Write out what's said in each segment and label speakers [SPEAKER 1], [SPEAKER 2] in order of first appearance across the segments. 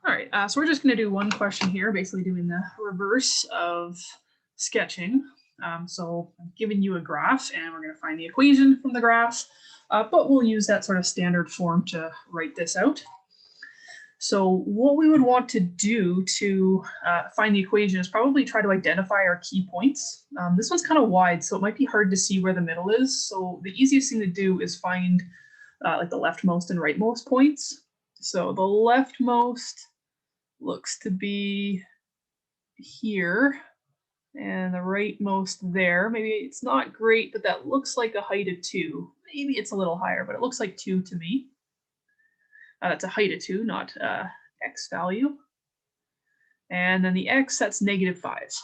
[SPEAKER 1] All right, so we're just going to do one question here, basically doing the reverse of sketching. So I'm giving you a graph and we're going to find the equation from the graph, but we'll use that sort of standard form to write this out. So what we would want to do to find the equation is probably try to identify our key points. This one's kind of wide, so it might be hard to see where the middle is. So the easiest thing to do is find like the leftmost and rightmost points. So the leftmost looks to be here and the rightmost there. Maybe it's not great, but that looks like a height of 2. Maybe it's a little higher, but it looks like 2 to me. That's a height of 2, not x value. And then the x, that's -5.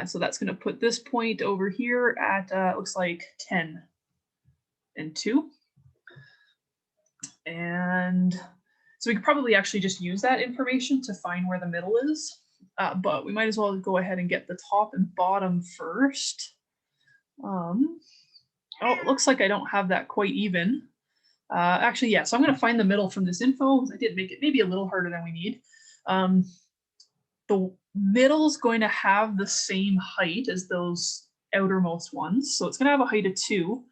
[SPEAKER 1] So that's going to put this point over here at, looks like 10 and 2. And so we could probably actually just use that information to find where the middle is. But we might as well go ahead and get the top and bottom first. Oh, it looks like I don't have that quite even. Actually, yeah, so I'm going to find the middle from this info. I did make it maybe a little harder than we need. The middle is going to have the same height as those outermost ones. So it's going to have a height of 2.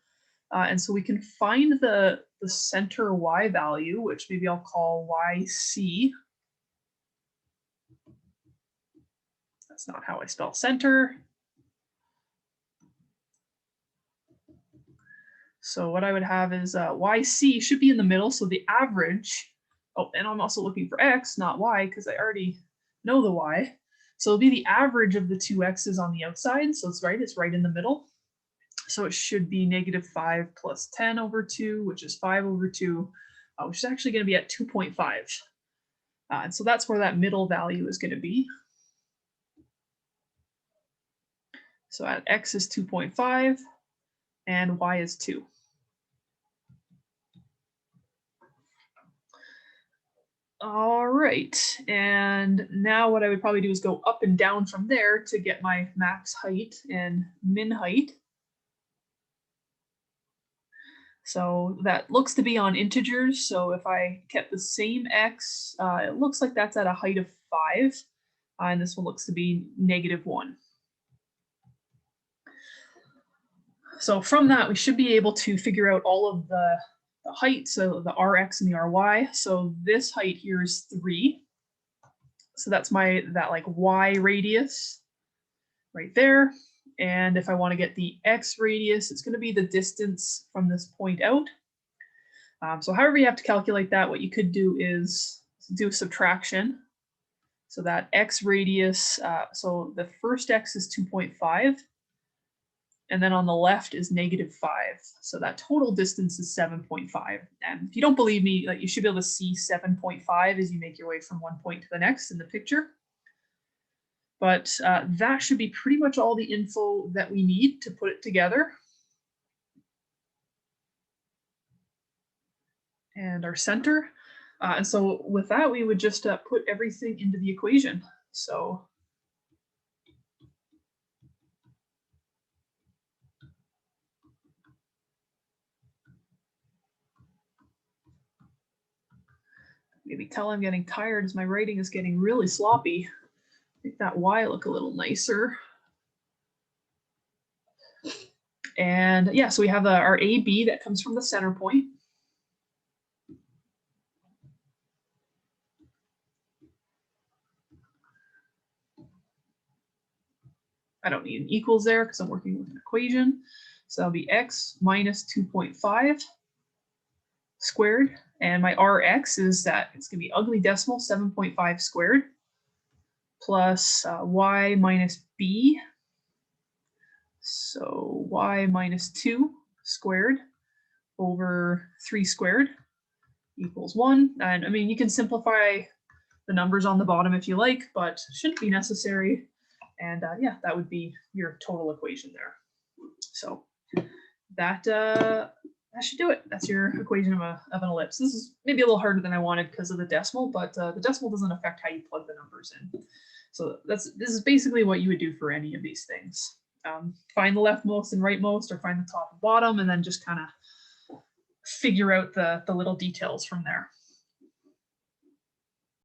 [SPEAKER 1] And so we can find the center y value, which maybe I'll call yc. That's not how I spell center. So what I would have is yc should be in the middle, so the average. Oh, and I'm also looking for x, not y, because I already know the y. So it'll be the average of the two x's on the outside. So it's right in the middle. So it should be -5 plus 10 over 2, which is 5 over 2, which is actually going to be at 2.5. And so that's where that middle value is going to be. So at x is 2.5 and y is 2. All right, and now what I would probably do is go up and down from there to get my max height and min height. So that looks to be on integers. So if I kept the same x, it looks like that's at a height of 5. And this one looks to be -1. So from that, we should be able to figure out all of the height, so the rx and the ry. So this height here is 3. So that's that like y radius right there. And if I want to get the x radius, it's going to be the distance from this point out. So however you have to calculate that, what you could do is do subtraction. So that x radius, so the first x is 2.5. And then on the left is -5. So that total distance is 7.5. And if you don't believe me, you should be able to see 7.5 as you make your way from one point to the next in the picture. But that should be pretty much all the info that we need to put it together. And our center. And so with that, we would just put everything into the equation. So maybe tell I'm getting tired as my writing is getting really sloppy. Make that y look a little nicer. And yeah, so we have our AB that comes from the center point. I don't need an equals there because I'm working with an equation. So that'll be x minus 2.5 squared. And my rx is that it's going to be ugly decimal, 7.5 squared, plus y minus b. So y minus 2 squared over 3 squared equals 1. And I mean, you can simplify the numbers on the bottom if you like, but shouldn't be necessary. And yeah, that would be your total equation there. So that should do it. That's your equation of an ellipse. This is maybe a little harder than I wanted because of the decimal, but the decimal doesn't affect how you plug the numbers in. So this is basically what you would do for any of these things. Find the leftmost and rightmost, or find the top and bottom, and then just kind of figure out the little details from there.